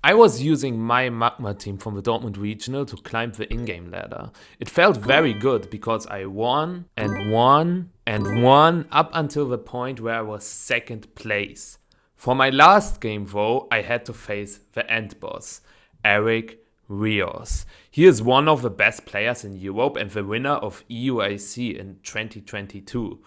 I was using my Magmar team from the Dortmund Regional to climb the in-game ladder. It felt very good because I won and won and won up until the point where I was second place. For my last game though, I had to face the end boss, Eric Rios. He is one of the best players in Europe and the winner of EUIC in 2022.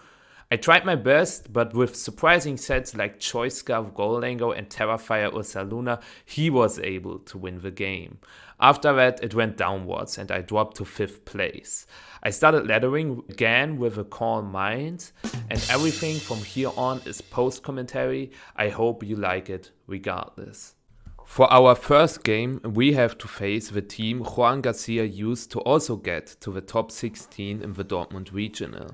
I tried my best, but with surprising sets like Choice Scarf, Goldango and Terrafire Ursaluna, he was able to win the game. After that, it went downwards and I dropped to 5th place. I started laddering again with a calm mind, and everything from here on is post-commentary. I hope you like it regardless. For our first game, we have to face the team Hangasia used to also get to the top 16 in the Dortmund Regional.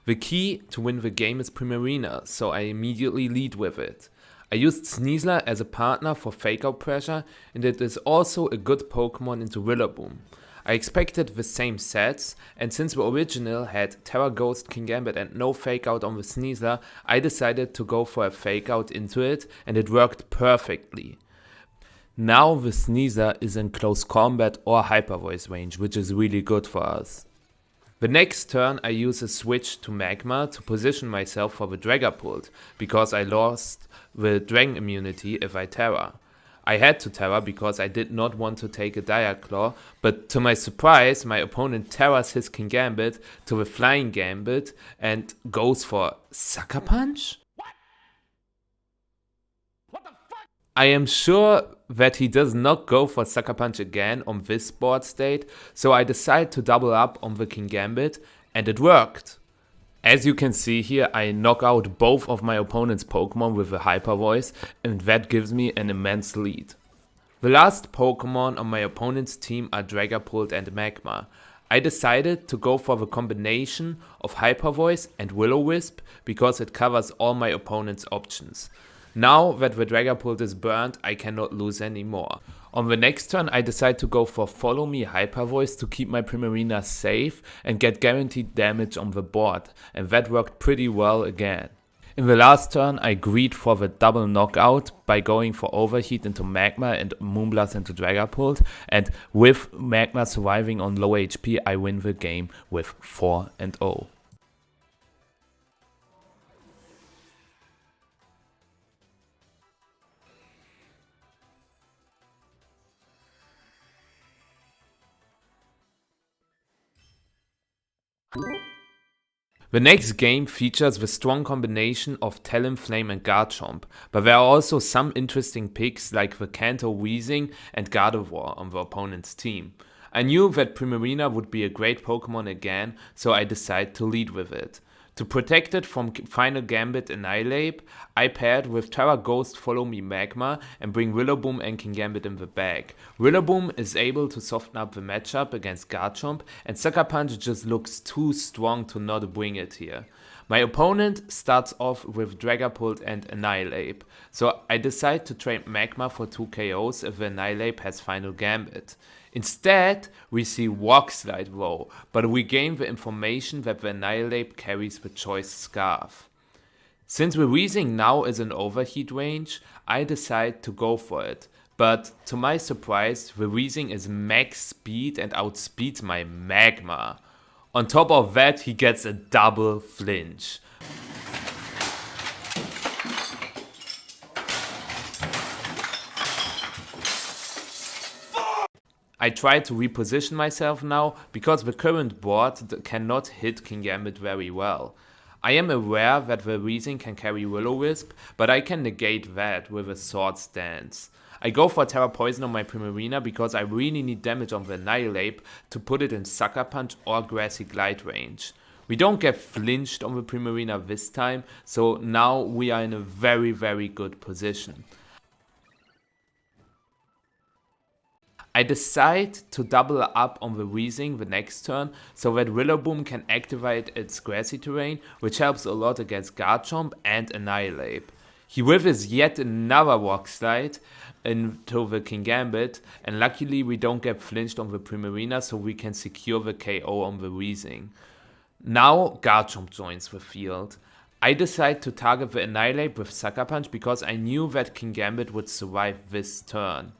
The key to win the game is Primarina, so I immediately lead with it. I used Sneasler as a partner for fake out pressure, and it is also a good Pokemon into Rillaboom. I expected the same sets, and since the original had Terra Ghost, Kingambit and no fake out on the Sneasler, I decided to go for a fake out into it, and it worked perfectly. Now the Sneasler is in close combat or Hyper Voice range, which is really good for us. The next turn I use a switch to Magmar to position myself for the Dragapult, because I lost the Dragon immunity if I Terra. I had to Terra because I did not want to take a Dire Claw, but to my surprise my opponent Terras his Kingambit to the Flying Gambit and goes for Sucker Punch? I am sure that he does not go for Sucker Punch again on this board state, so I decide to double up on the Kingambit, and it worked. As you can see here, I knock out both of my opponent's Pokemon with a Hyper Voice, and that gives me an immense lead. The last Pokemon on my opponent's team are Dragapult and Magmar. I decided to go for the combination of Hyper Voice and Will-O-Wisp because it covers all my opponent's options. Now that the Dragapult is burned, I cannot lose anymore. On the next turn I decide to go for Follow Me Hyper Voice to keep my Primarina safe and get guaranteed damage on the board, and that worked pretty well again. In the last turn I greed for the double knockout by going for Overheat into Magmar and Moonblast into Dragapult, and with Magmar surviving on low HP I win the game with 4-0. The next game features the strong combination of Talonflame and Garchomp, but there are also some interesting picks like the Kanto Weezing and Gardevoir on the opponent's team. I knew that Primarina would be a great Pokemon again, so I decided to lead with it. To protect it from Final Gambit Annihilate, I paired with Terra Ghost Follow Me Magmar and bring Rillaboom and Kingambit in the bag. Rillaboom is able to soften up the matchup against Garchomp, and Sucker Punch just looks too strong to not bring it here. My opponent starts off with Dragapult and Annihilate, so I decide to trade Magmar for 2 KOs if the Annihilate has Final Gambit. Instead, we see Walk Slide though, but we gain the information that the Annihilate carries the Choice Scarf. Since the Weezing now is in Overheat range, I decide to go for it. But to my surprise, the Weezing is max speed and outspeeds my Magmar. On top of that, he gets a double flinch. I try to reposition myself now because the current board cannot hit Kingambit very well. I am aware that the Weezing can carry Will-O-Wisp, but I can negate that with a Swords Dance. I go for Terra Poison on my Primarina because I really need damage on the Annihilate to put it in Sucker Punch or Grassy Glide range. We don't get flinched on the Primarina this time, so now we are in a very good position. I decide to double up on the Weezing the next turn so that Rillaboom can activate its Grassy Terrain, which helps a lot against Garchomp and Annihilate. He whiffs yet another Walk Slide into the Kingambit, and luckily we don't get flinched on the Primarina, so we can secure the KO on the Weezing. Now Garchomp joins the field. I decide to target the Annihilate with Sucker Punch because I knew that Kingambit would survive this turn.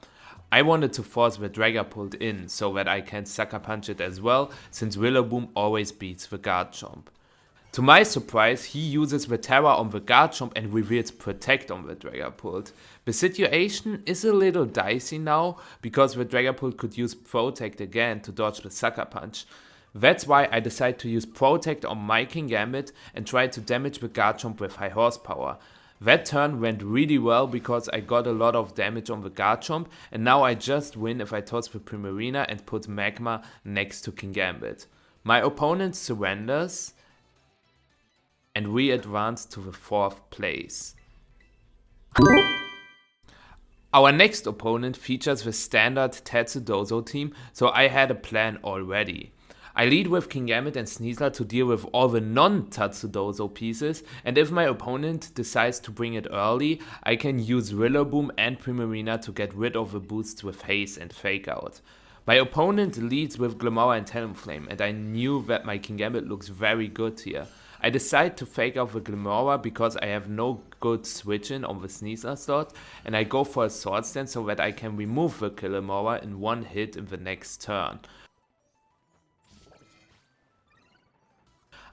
I wanted to force the Dragapult in so that I can Sucker Punch it as well, since Rillaboom always beats the Garchomp. To my surprise, he uses the Terra on the Garchomp and reveals Protect on the Dragapult. The situation is a little dicey now, because the Dragapult could use Protect again to dodge the Sucker Punch. That's why I decided to use Protect on my Kingambit and try to damage the Garchomp with high horsepower. That turn went really well because I got a lot of damage on the Garchomp, and now I just win if I toss the Primarina and put Magmar next to Kingambit. My opponent surrenders, and we advance to the 4th place. Our next opponent features the standard Dondozo team, so I had a plan already. I lead with Kingambit and Sneasler to deal with all the non-Dondozo pieces, and if my opponent decides to bring it early, I can use Rillaboom and Primarina to get rid of the boosts with Haze and Fake Out. My opponent leads with Glimmora and Talonflame, and I knew that my Kingambit looks very good here. I decide to fake out the Glimmora because I have no good switch in on the Sneasler slot, and I go for a Swords Dance so that I can remove the Glimmora in one hit in the next turn.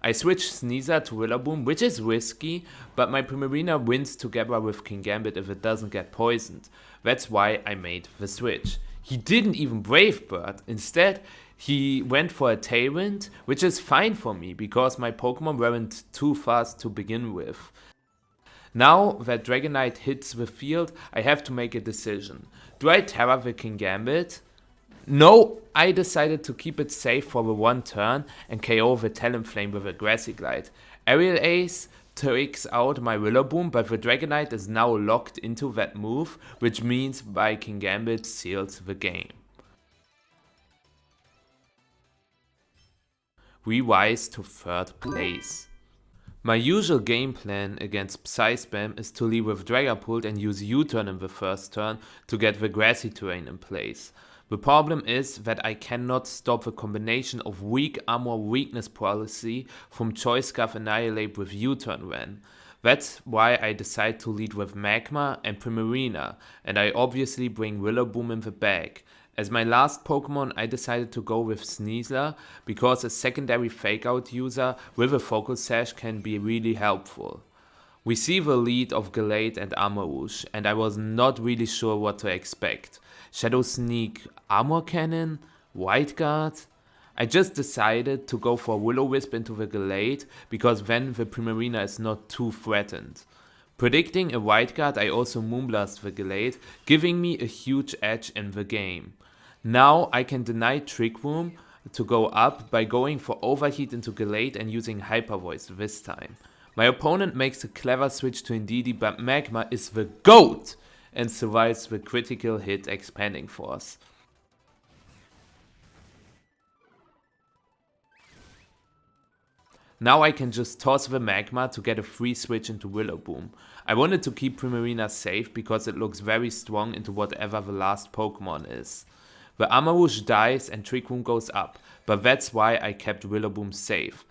I switch Sneasler to Rillaboom, which is risky, but my Primarina wins together with Kingambit if it doesn't get poisoned. That's why I made the switch. He didn't even Brave Bird. Instead, he went for a Tailwind, which is fine for me because my Pokemon weren't too fast to begin with. Now that Dragonite hits the field, I have to make a decision. Do I Terra the Kingambit? No, I decided to keep it safe for the one turn and KO the Talonflame with a Grassy Glide. Aerial Ace takes out my Rillaboom, but the Dragonite is now locked into that move, which means my Kingambit seals the game. We rise to 3rd place. My usual game plan against Psyspam is to lead with Dragapult and use U-turn in the first turn to get the grassy terrain in place. The problem is that I cannot stop the combination of weak armor weakness policy from Choice Scarf Annihilate with U-turn Ren. That's why I decide to lead with Magmar and Primarina, and I obviously bring Rillaboom in the bag. As my last Pokemon, I decided to go with Sneasler because a secondary Fake Out user with a Focus Sash can be really helpful. We see the lead of Gallade and Armarouge, and I was not really sure what to expect. Shadow Sneak, Armor Cannon, White Guard? I just decided to go for Will-O-Wisp into the Gallade because then the Primarina is not too threatened. Predicting a White Guard, I also Moonblast the Gallade, giving me a huge edge in the game. Now I can deny Trick Room to go up by going for Overheat into Gallade and using Hyper Voice this time. My opponent makes a clever switch to Indeedee, but Magmar is the GOAT and survives the critical hit Expanding Force. Now I can just toss the Magmar to get a free switch into Rillaboom. I wanted to keep Primarina safe because it looks very strong into whatever the last Pokemon is. The Armarouge dies and Trick Room goes up, but that's why I kept Rillaboom safe.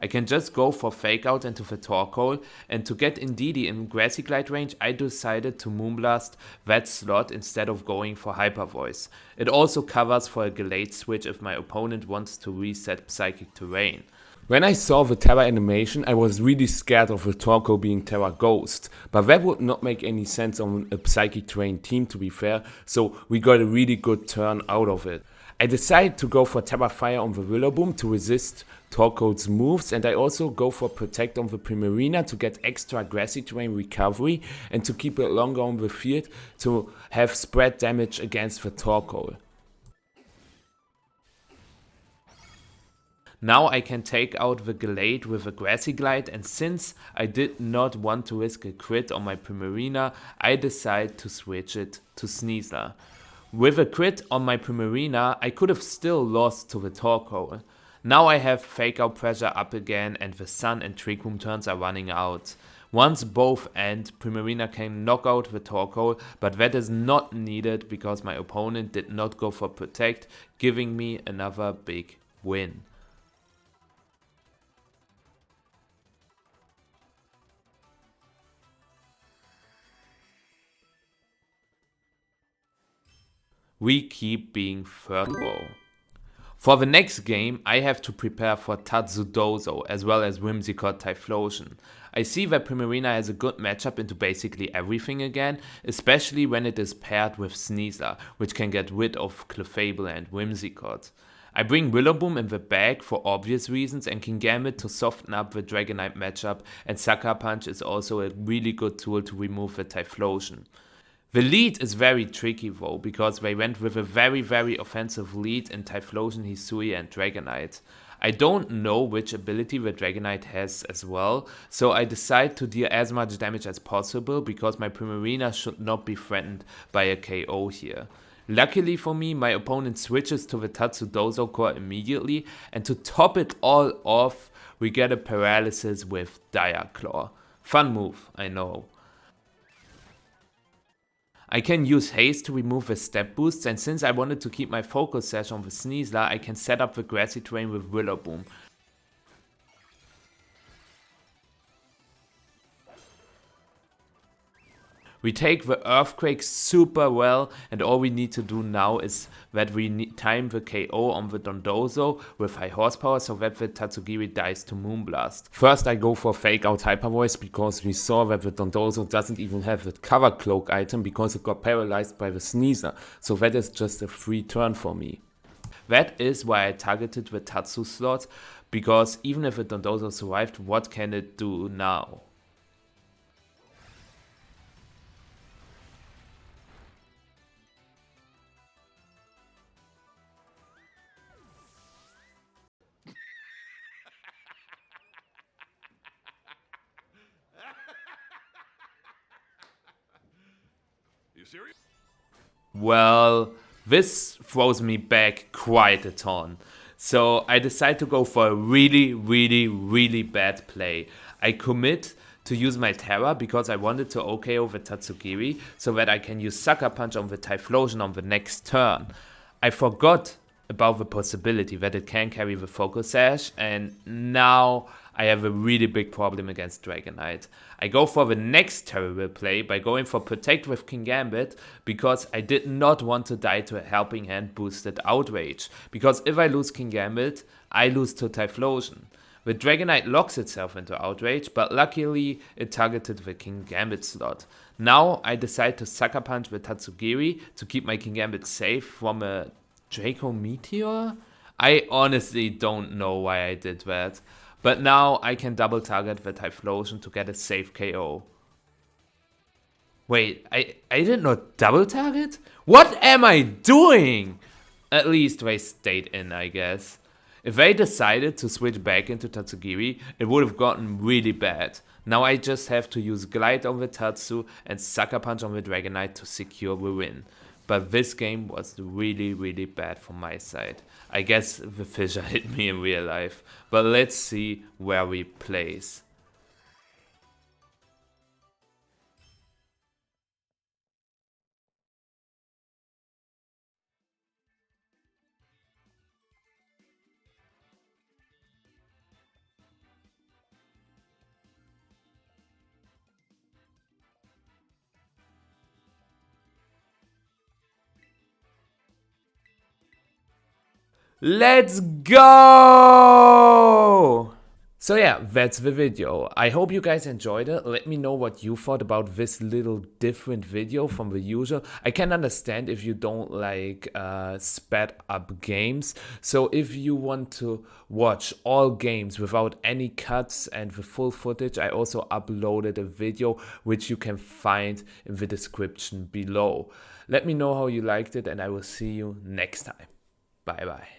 I can just go for Fake Out into the Torkoal, and to get Indeedee in Grassy Glide range, I decided to Moonblast that slot instead of going for Hyper Voice. It also covers for a Gallade switch if my opponent wants to reset Psychic Terrain. When I saw the Terra animation, I was really scared of the Torkoal being Terra Ghost, but that would not make any sense on a Psychic Terrain team, to be fair, so we got a really good turn out of it. I decided to go for Terra Fire on the Rillaboom to resist Torkoal's moves, and I also go for Protect on the Primarina to get extra Grassy Terrain recovery and to keep it longer on the field to have spread damage against the Torkoal. Now I can take out the Gallade with a Grassy Glide, and since I did not want to risk a crit on my Primarina, I decide to switch it to Sneasler. With a crit on my Primarina, I could have still lost to the Torkoal. Now I have Fake Out pressure up again and the Sun and Trick Room turns are running out. Once both end, Primarina can knock out the Torkoal, but that is not needed because my opponent did not go for Protect, giving me another big win. we keep being third row. For the next game, I have to prepare for Dondozo as well as Whimsicott Typhlosion. I see that Primarina has a good matchup into basically everything again, especially when it is paired with Sneasler, which can get rid of Clefable and Whimsicott. I bring Willowboom in the bag for obvious reasons and Kingambit to soften up the Dragonite matchup, and Sucker Punch is also a really good tool to remove the Typhlosion. The lead is very tricky though, because they went with a very offensive lead in Typhlosion, Hisui and Dragonite. I don't know which ability the Dragonite has as well, so I decide to deal as much damage as possible because my Primarina should not be threatened by a KO here. Luckily for me, my opponent switches to the Dondozo core immediately, and to top it all off, we get a paralysis with Dire Claw. Fun move, I know. I can use haste to remove the step boosts, and since I wanted to keep my focus sash on the Sneasler, I can set up the grassy terrain with Willowboom. We take the Earthquake super well, and all we need to do now is that we time the KO on the Dondozo with high horsepower so that the Tatsugiri dies to Moonblast. First I go for Fake Out Hyper Voice because we saw that the Dondozo doesn't even have the Cover Cloak item because it got paralyzed by the Sneasler, so that is just a free turn for me. That is why I targeted the Tatsu slot, because even if the Dondozo survived, what can it do now? You serious? Well, this throws me back quite a ton. So I decide to go for a really bad play. I commit to use my Terra because I wanted to OKO the Tatsugiri so that I can use Sucker Punch on the Typhlosion on the next turn. I forgot about the possibility that it can carry the Focus Sash, and now I have a really big problem against Dragonite. I go for the next terrible play by going for Protect with Kingambit because I did not want to die to a Helping Hand boosted Outrage, because if I lose Kingambit, I lose to Typhlosion. The Dragonite locks itself into Outrage, but luckily it targeted the Kingambit slot. Now I decide to Sucker Punch the Tatsugiri to keep my Kingambit safe from a Draco Meteor? I honestly don't know why I did that. But now I can double target the Typhlosion to get a safe KO. Wait, I did not double target? What am I doing? At least they stayed in, I guess. If they decided to switch back into Tatsugiri, it would have gotten really bad. Now I just have to use Glide on the Tatsu and Sucker Punch on the Dragonite to secure the win. But this game was really bad from my side. I guess the fissure hit me in real life. But let's see where we place. Let's go! So yeah, that's the video. I hope you guys enjoyed it. Let me know what you thought about this little different video from the usual. I can understand if you don't like sped up games. So if you want to watch all games without any cuts and the full footage, I also uploaded a video which you can find in the description below. Let me know how you liked it, and I will see you next time. Bye bye.